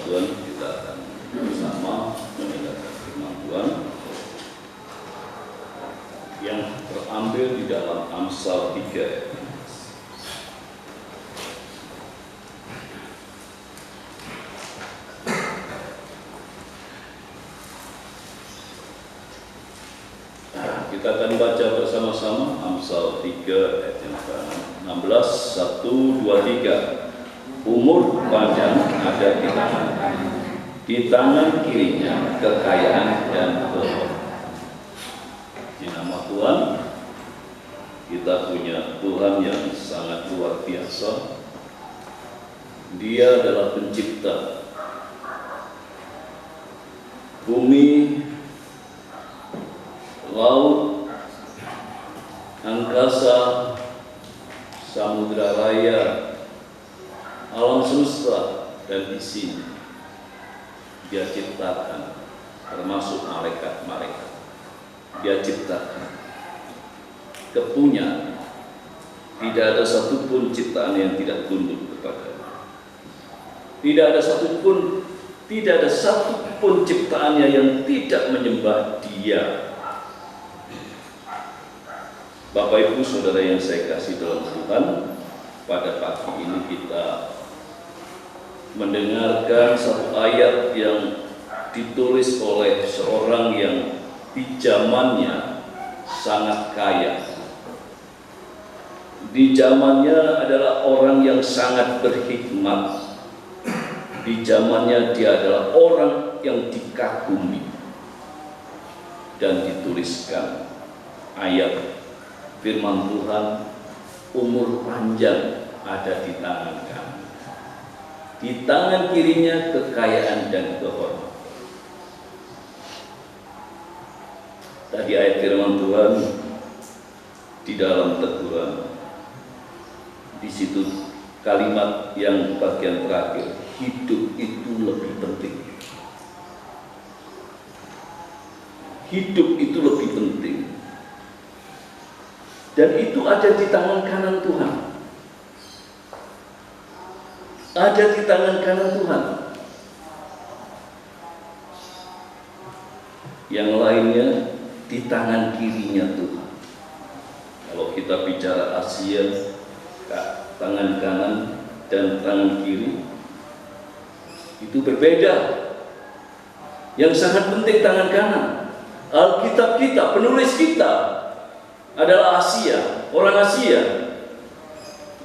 Tuhan, kita akan bersama mendengarkan firman Tuhan yang terambil di dalam Amsal 3. Kita akan baca bersama-sama Amsal 3 ayat yang ke-16, 1, 2, 3. Umur panjang ada di tangan kirinya kekayaan dan kehormatan. Di nama Tuhan, kita punya Tuhan yang sangat luar biasa. Dia adalah pencipta bumi, laut, angkasa, samudra raya, alam semesta dan isinya. Dia ciptakan, termasuk malaikat-malaikat. Dia ciptakan, kepunyaan. Tidak ada satupun ciptaan yang tidak tunduk kepadanya. Tidak ada satupun ciptaannya yang tidak menyembah Dia. Bapak Ibu Saudara yang saya kasih dalam Tuhan, pada pagi ini kita mendengarkan satu ayat yang ditulis oleh seorang yang di zamannya sangat kaya. Di zamannya adalah orang yang sangat berhikmat. Di zamannya dia adalah orang yang dikagumi. Dan dituliskan ayat firman Tuhan, umur panjang ada di tangan kanan. Di tangan kirinya kekayaan dan kehormatan. Tadi ayat firman Tuhan di dalam teguran, di situ kalimat yang bagian terakhir, hidup itu lebih penting. Hidup itu lebih penting. Dan itu ada di tangan kanan Tuhan. Ada di tangan kanan Tuhan. Yang lainnya di tangan kirinya Tuhan. Kalau kita bicara Asia, tangan kanan dan tangan kiri itu berbeda. Yang sangat penting tangan kanan. Alkitab kita, penulis kita adalah Asia, orang Asia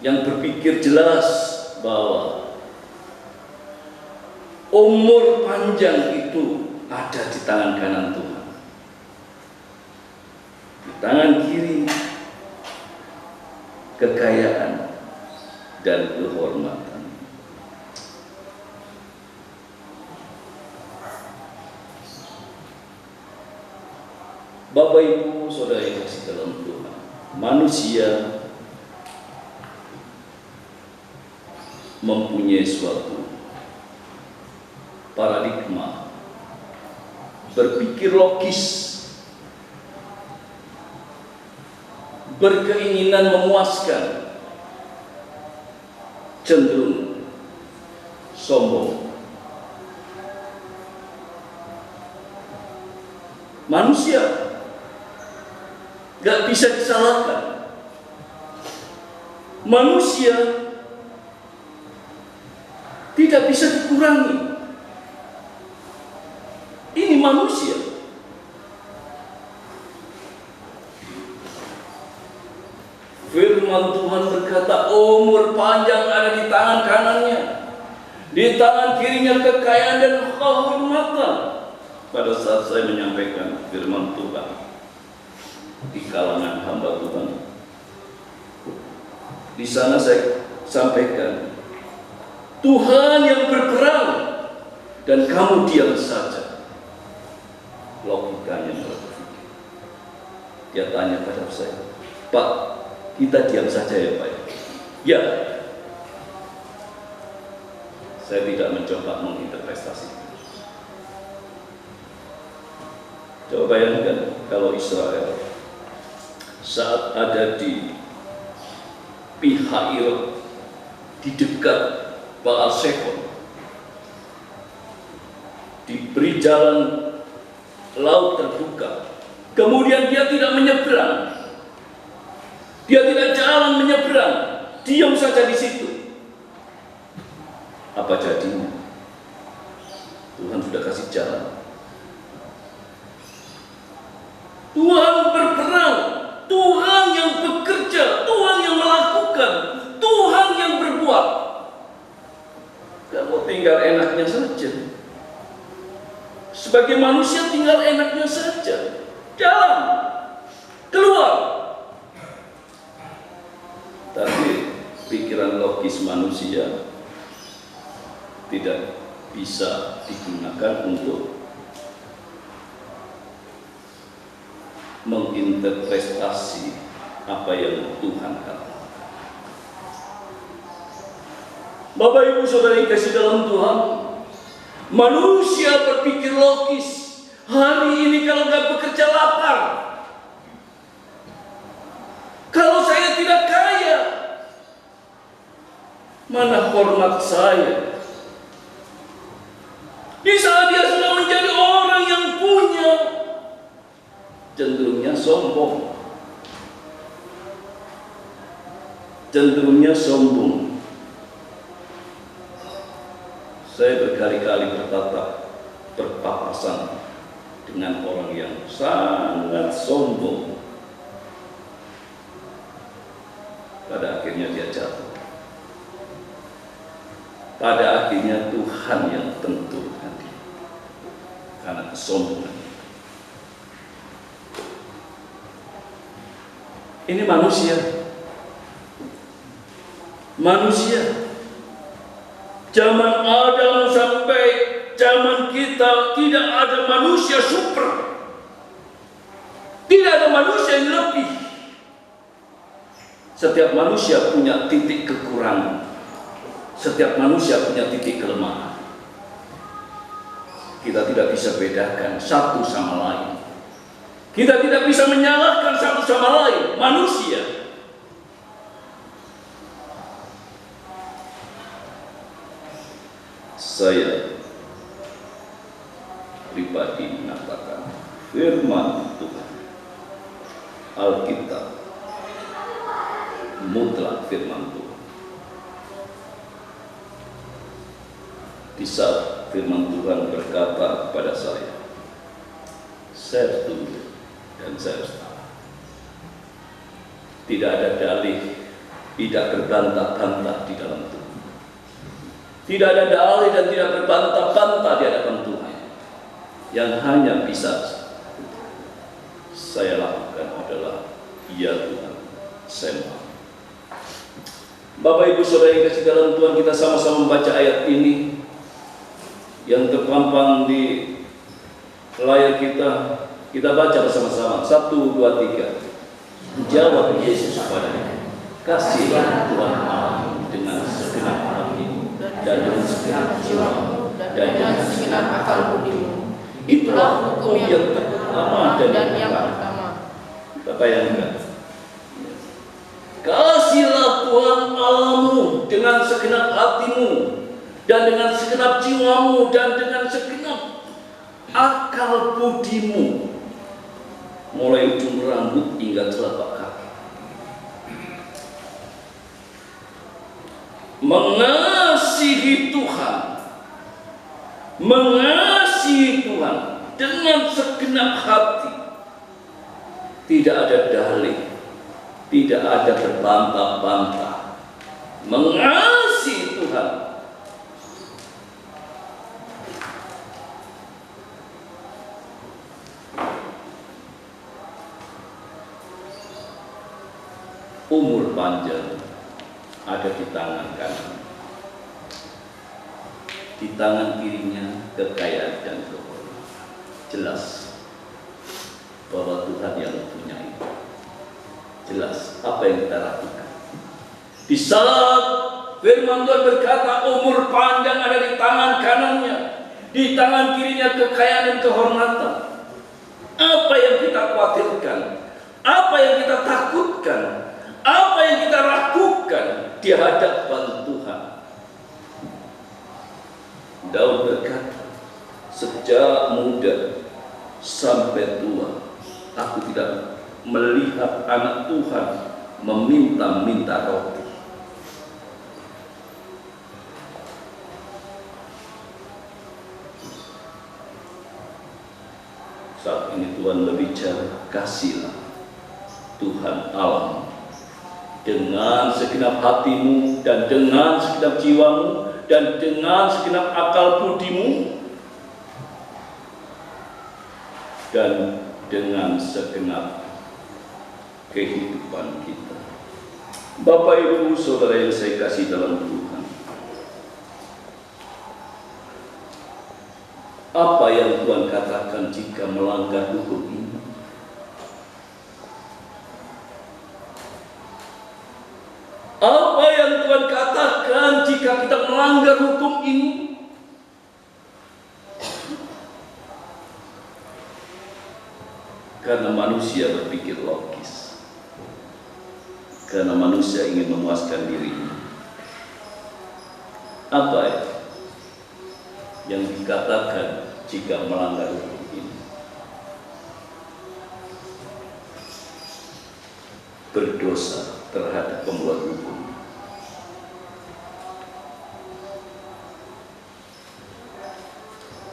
yang berpikir jelas bahwa umur panjang itu ada di tangan kanan Tuhan. Di tangan kiri kekayaan dan kehormatan. Bapak Ibu Saudara yang kasih dalam Tuhan, manusia mempunyai suatu paradigma berpikir logis, berkeinginan memuaskan, cenderung sombong. Manusia gak bisa disalahkan. Manusia tidak bisa dikurangi. Ini manusia. Firman Tuhan berkata, umur panjang ada di tangan kanannya, di tangan kirinya kekayaan dan kehormatan. Pada saat saya menyampaikan firman Tuhan di kalangan hamba Tuhan, di sana saya sampaikan, Tuhan yang berperang dan kamu diam saja. Logikanya berpikir. Dia tanya pada saya, Pak, kita diam saja ya Pak? Ya. Saya tidak mencoba menginterpretasi. Coba bayangkan kalau Israel saat ada di pihak Irak, di dekat Baal Shefon, diberi jalan laut terbuka, kemudian dia tidak menyeberang, dia tidak jalan menyeberang, diam saja di situ, apa jadinya? Tuhan sudah kasih jalan. Tuhan berperang, Tuhan yang bekerja, Tuhan yang melakukan, Tuhan yang berbuat. Kamu tinggal enaknya saja. Sebagai manusia tinggal enaknya saja. Jalan, keluar. Tapi pikiran logis manusia tidak bisa digunakan untuk menginterpretasi apa yang Tuhan katakan. Bapak Ibu Saudara yang kasih dalam Tuhan, manusia berpikir logis. Hari ini kalau nggak bekerja lapar, kalau saya tidak kaya, mana hormat saya? Di saat dia sudah menjadi orang yang punya, cenderungnya sombong. Cenderungnya sombong. Saya berkali-kali berpapasan dengan orang yang sangat sombong. Pada akhirnya dia jatuh. Pada akhirnya Tuhan yang tentukan dia karena kesombongan. Ini manusia. Zaman Adam sampai zaman kita tidak ada manusia super. Tidak ada manusia yang lebih. Setiap manusia punya titik kekurangan. Setiap manusia punya titik kelemahan. Kita tidak bisa bedakan satu sama lain. Kita tidak bisa menyalahkan satu sama lain. Manusia. Saya pribadi mengatakan firman Tuhan, Alkitab, mutlak firman Tuhan. Di saat firman Tuhan berkata kepada saya setuju dan saya salah. Tidak ada dalih, tidak berbantah-bantah di dalam Tuhan. Tidak ada dalih dan tidak berbantah-bantah di hadapan Tuhan. Yang hanya bisa saya lakukan adalah, ya Tuhan, saya mau. Bapak Ibu Saudara yang kasih dalam Tuhan, kita sama-sama membaca ayat ini yang terpampang di layar kita. Kita baca bersama-sama. 1, 2, 3. Jawab Yesus kepadanya, kasihlah Tuhan Allah dengan segenap hatimu dan dengan segenap jiwamu dan dengan segenap akal budimu. Itulah hukum yang pertama dan yang pertama. Bapak yang enggak. Kasihlah Tuhan Allahmu dengan segenap hatimu dan dengan segenap jiwamu dan dengan segenap akal budimu. Mulai ujung rambut hingga telapak kaki. Mengasihi Tuhan, mengasihi Tuhan dengan segenap hati. Tidak ada dalih, tidak ada berbantah-bantah. Mengasihi Tuhan. Umur panjang ada di tangan kanan, di tangan kirinya kekayaan dan kehormatan. Jelas bahwa Tuhan yang punya itu. Jelas apa yang kita lakukan. Di saat firman Tuhan berkata umur panjang ada di tangan kanannya, di tangan kirinya kekayaan dan kehormatan. Apa yang kita khawatirkan? Apa yang kita takutkan? Apa yang kita lakukan di hadapan Tuhan? Daud berkata, Sejak muda sampai tua, aku tidak melihat anak Tuhan meminta-minta roti. Saat ini Tuhan berbicara, kasihlah Tuhan Allah dengan segenap hatimu dan dengan segenap jiwamu dan dengan segenap akal budimu dan dengan segenap kehidupan kita. Bapak, Ibu, Saudara yang saya kasih dalam Tuhan, apa yang Tuhan katakan jika melanggar hukum ini? Apa yang Tuhan katakan jika kita melanggar hukum ini? Karena manusia berpikir logis, karena manusia ingin memuaskan dirinya. Apa yang dikatakan jika melanggar hukum ini? Berdosa terhadap pembuat hukum.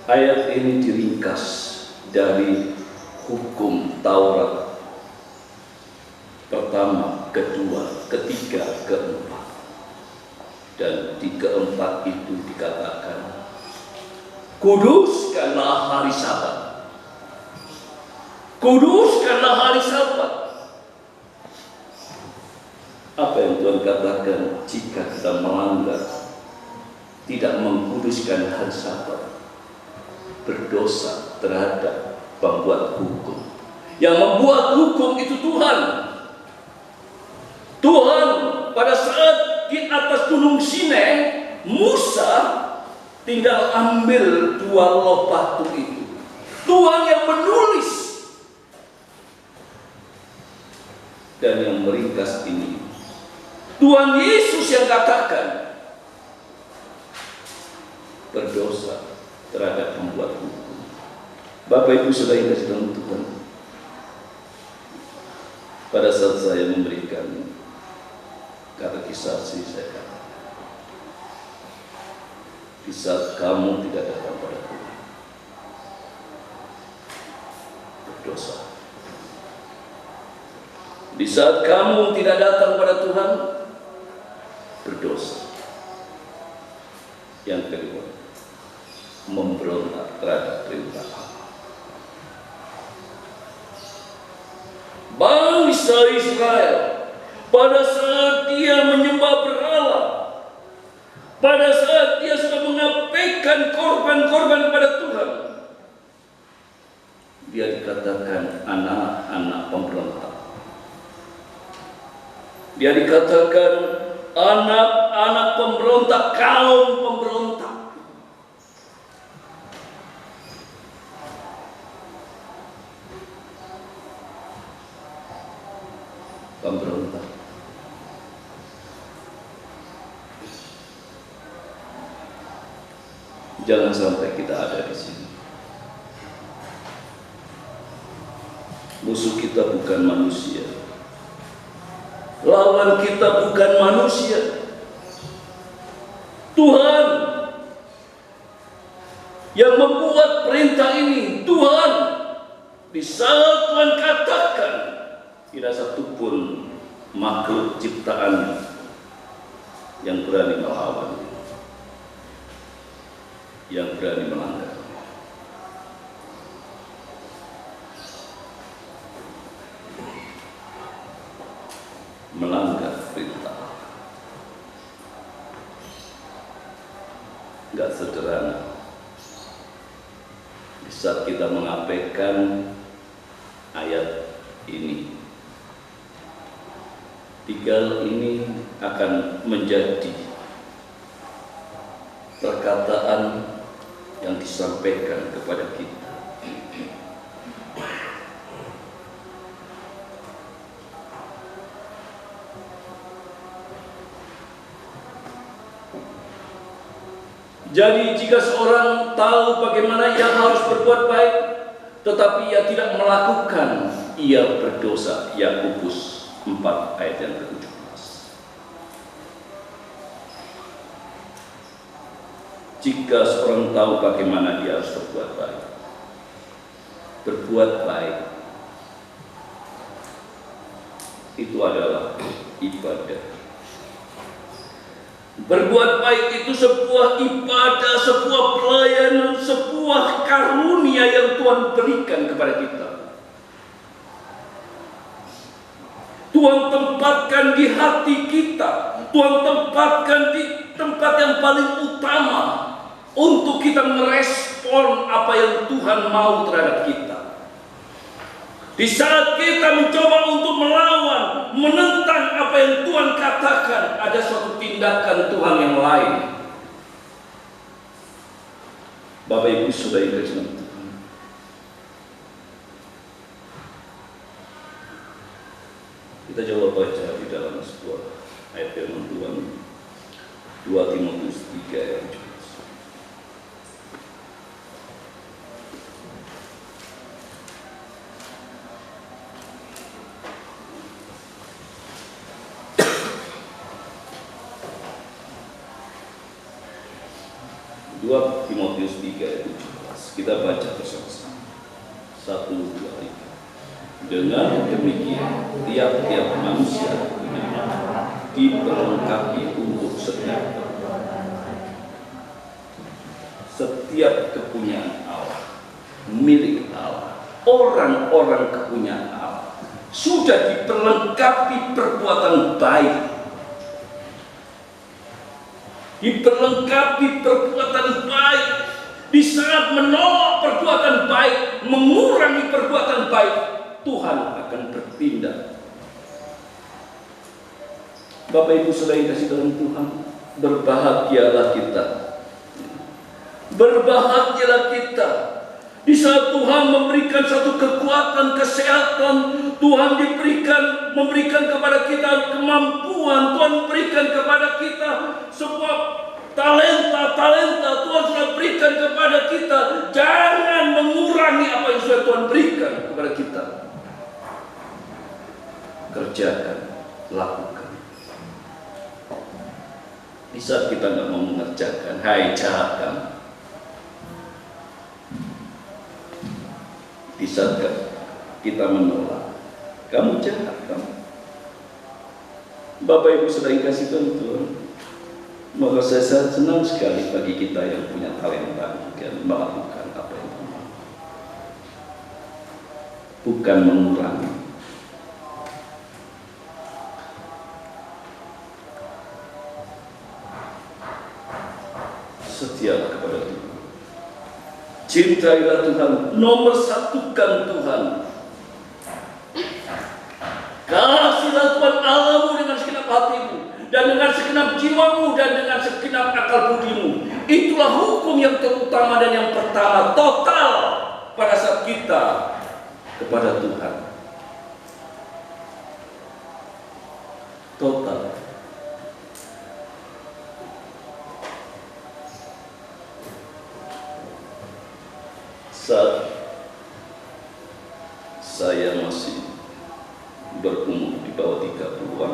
Ayat ini diringkas dari hukum Taurat pertama, kedua, ketiga, keempat. Dan di keempat itu dikatakan, kuduskanlah hari Sabat. Kuduskanlah hari Sabat. Apa yang Tuhan katakan jika kita melanggar, tidak mengkuduskan hari Sabat? Berdosa terhadap pembuat hukum. Yang membuat hukum itu Tuhan. Tuhan pada saat di atas gunung Sinai, Musa tinggal ambil 2 loh batu itu. Tuhan yang menulis. Dan yang meringkas ini, Tuhan Yesus yang katakan, berdosa terhadap pembuat hukum. Bapak, Ibu, Saudara yang kasih dalam Tuhan, pada saat saya memberikan katekisasi, saya katakan, di saat kamu tidak datang pada Tuhan, berdosa. Di saat kamu tidak datang pada Tuhan, berdosa. Yang kedua, memberontak terhadap perintah Allah. Bangsa Israel pada saat dia menyembah berhala, pada saat dia sudah mengabaikan korban-korban pada Tuhan, dia dikatakan anak-anak pemberontak. Dia dikatakan anak-anak pemberontak, kaum pemberontak. Pemberontak. Jangan sampai kita ada di sini. Musuh kita bukan manusia. Lawan kita bukan manusia. Tuhan yang membuat perintah ini. Tuhan, di saat Tuhan katakan, tidak satu pun makhluk ciptaan yang berani melawan, yang berani melanggar. Melanggar perintah. Enggak sederhana. Di saat kita mengabaikan ayat ini, tinggal ini akan menjadi perkataan yang disampaikan kepada kita. Jadi jika seorang tahu bagaimana ia harus berbuat baik, tetapi ia tidak melakukan, ia berdosa. Yakobus 4 ayat yang ke-17. Jika seorang tahu bagaimana dia harus berbuat baik itu adalah ibadah. Berbuat baik itu sebuah ibadah, sebuah pelayanan, sebuah karunia yang Tuhan berikan kepada kita. Tuhan tempatkan di hati kita, Tuhan tempatkan di tempat yang paling utama untuk kita merespon apa yang Tuhan mau terhadap kita. Di saat kita mencoba untuk melawan, menentang apa yang Tuhan katakan, ada suatu tindakan Tuhan yang lain. Bapak Ibu Saudara yang dikasihi Tuhan, kita coba baca di dalam sebuah ayat firman Tuhan, 2 Timotius 3 ayat 17. 2 Timotius 3 ayat 17. Kita baca bersama-sama. 1, 2, 3. Dengan demikian, tiap-tiap manusia diperlengkapi untuk setiap kepunyaan Allah, milik Allah. Orang-orang kepunyaan Allah sudah diperlengkapi perbuatan baik, diperlengkapi perbuatan baik. Di saat menolak perbuatan baik, mengurangi perbuatan baik, Tuhan akan bertindak. Bapak Ibu Saudara yang kasih dalam Tuhan, berbahagialah kita. Berbahagialah kita. Di saat Tuhan memberikan satu kekuatan, kesehatan, Tuhan memberikan kepada kita kemampuan, Tuhan berikan kepada kita sebuah talenta Tuhan sudah berikan kepada kita. Jangan mengurangi apa yang sudah Tuhan berikan kepada kita. Kerjakan, lakukan. Di saat kita nggak mau mengerjakan, hai jahat kamu. Di saat kita menolak, kamu jahat kamu. Bapak Ibu Saudara yang kasih Tuhan, maka saya senang sekali bagi kita yang punya talenta dan melakukan apa yang Tuhan mau. Bukan mengurangi. Setia kepada Tuhan. Cintailah Tuhan, nomor satukan Tuhan. Kasihlah Tuhan Allahmu dengan segenap hatimu, dan dengan segenap jiwamu, dan dengan segenap akal budimu. Itulah hukum yang terutama dan yang pertama, total pada saat kita kepada Tuhan. Total. Saat saya masih berumur di bawah 30-an,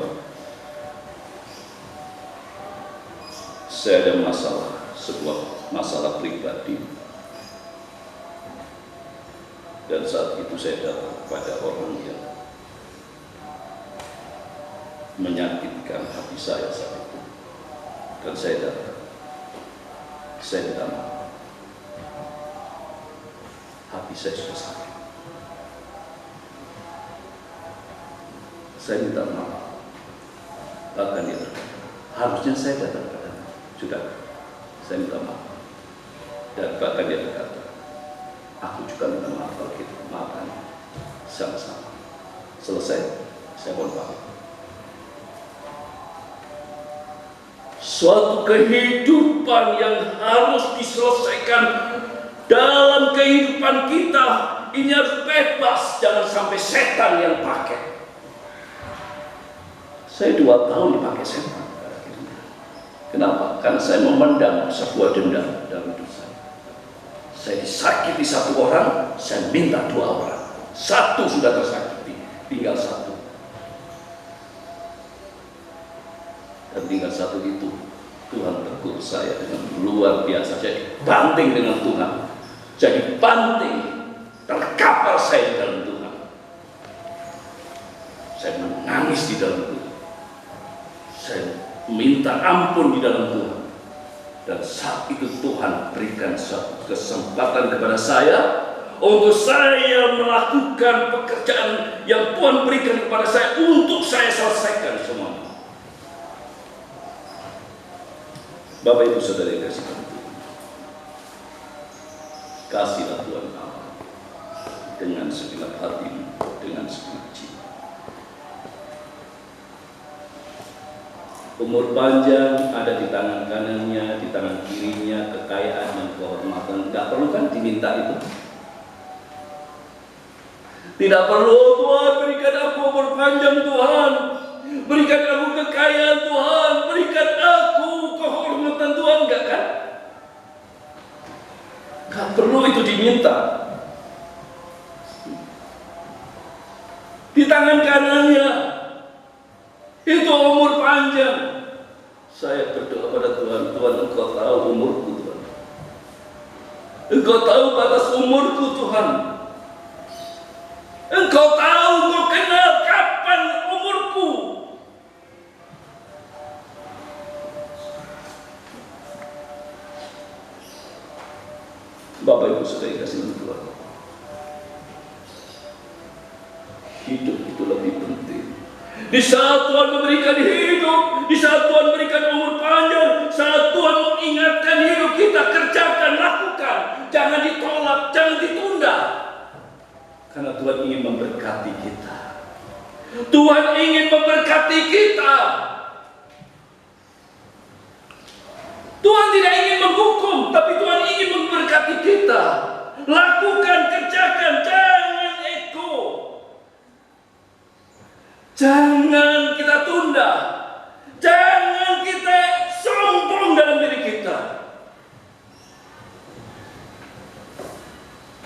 saya ada sebuah masalah pribadi, dan saat itu saya datang kepada orang yang menyakitkan hati saya saat itu, dan saya datang, saya minta maaf. Hati saya sudah sakit. Saya minta maaf. Bahkan dia berkata, harusnya saya datang kepada sudah. Saya minta maaf. Dan bahkan dia berkata, aku juga minta maaf kalau kita maafkan sama-sama. Selesai, saya mohon maaf. Suatu kehidupan yang harus diselesaikan dalam kehidupan kita ini harus bebas, jangan sampai setan yang pakai. Saya 2 tahun dipakai setan. Kenapa? Karena saya memendam sebuah dendam dalam hidup saya. Saya disakiti satu orang, saya minta dua orang. Satu sudah tersakiti, tinggal satu. Dan tinggal satu itu, Tuhan tegur saya dengan luar biasa. Saya dibanting dengan Tuhan. Jadi banting, terkapar saya di dalam Tuhan. Saya menangis di dalam Tuhan. Saya minta ampun di dalam Tuhan. Dan saat itu Tuhan berikan suatu kesempatan kepada saya untuk saya melakukan pekerjaan yang Tuhan berikan kepada saya untuk saya selesaikan semuanya. Bapak Ibu Saudara yang kasih Tuhan, kasihlah Tuhan Allah dengan segenap hatimu, dengan segenap jiwa. Umur panjang ada di tangan kanannya, di tangan kirinya, kekayaan dan kehormatan. Tidak perlu kan diminta itu? Tidak perlu, Tuhan berikan aku umur panjang Tuhan, berikan aku kekayaan Tuhan, berikan aku kehormatan Tuhan, enggak kan? Enggak perlu itu diminta. Di tangan kanannya itu umur panjang. Saya berdoa pada Tuhan, Tuhan Engkau tahu umurku Tuhan. Engkau tahu batas umurku Tuhan. Engkau tahu, Engkau kenal kapan umurku. Bapak Ibu Saudara kasih Tuhan, hidup itu lebih penting. Di saat Tuhan memberikan hidup, di saat Tuhan memberikan umur panjang, saat Tuhan mengingatkan hidup kita, kerjakan, lakukan. Jangan ditolak, jangan ditunda. Karena Tuhan ingin memberkati kita. Tuhan ingin memberkati kita. Tuhan tidak ingin menghukum, tapi Tuhan ingin memberkati kita. Lakukan, kerjakan, jangan ego. Jangan kita tunda. Jangan kita sombong dalam diri kita.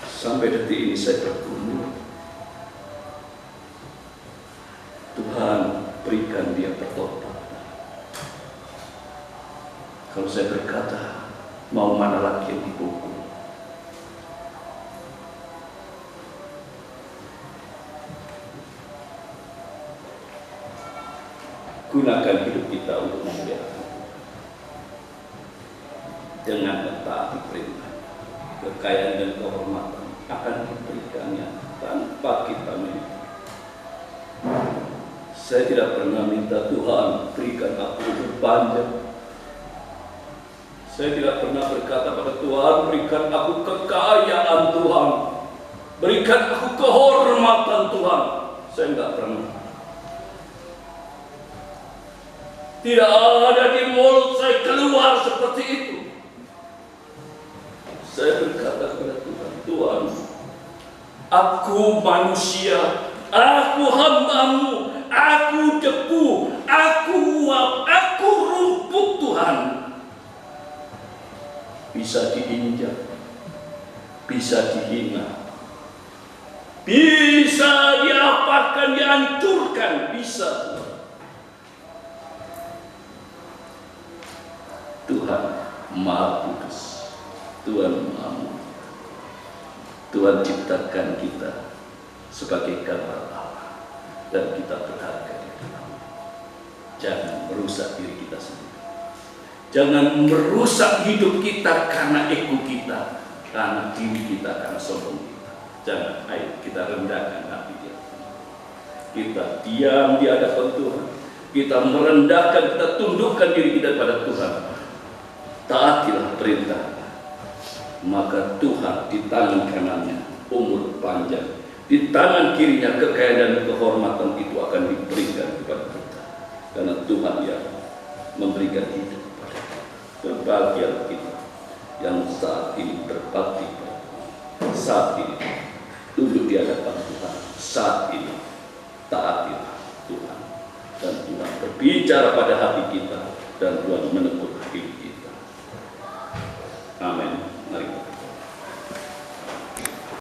Sampai detik ini saya bergumul. Tuhan berikan dia pertobatan. Kalau saya berkata, mau mana lagi yang dihukum? Gunakan hidup kita untuk memuliakan dengan mentaati perintah. Kekayaan dan kehormatan akan diberikannya tanpa kita minta. Saya tidak pernah minta Tuhan berikan aku hidup panjang. Saya tidak pernah berkata pada Tuhan, berikan aku kekayaan Tuhan, berikan aku kehormatan Tuhan. Saya tidak pernah. Tidak ada di mulut saya keluar seperti itu. Saya berkata kepada Tuhan, Tuhan, aku manusia, aku hamba-Mu, aku debu, aku uap, aku rumput Tuhan. Bisa diinjak, bisa dihina, bisa diapakan, dihancurkan, bisa Tuhan. Tuhan Maha Kudus, Tuhan Maha Mulia. Tuhan ciptakan kita sebagai gambar Allah dan kita berharga di dalamnya. Jangan merusak diri kita sendiri. Jangan merusak hidup kita karena ego kita, karena diri kita, karena sombong kita. Jangan, ayo kita rendahkan hati kita. Kita diam di hadapan Tuhan. Kita merendahkan, kita tundukkan diri kita pada Tuhan. Taatilah perintah, maka Tuhan di tangan kanannya umur panjang, di tangan kirinya kekayaan dan kehormatan itu akan diberikan kepada kita. Karena Tuhan yang memberikan hidup kepada kita. Berbahagia kita yang saat ini berbakti pada Tuhan, saat ini tunduk di hadapan Tuhan, saat ini taatilah Tuhan, dan Tuhan berbicara pada hati kita, dan Tuhan menegur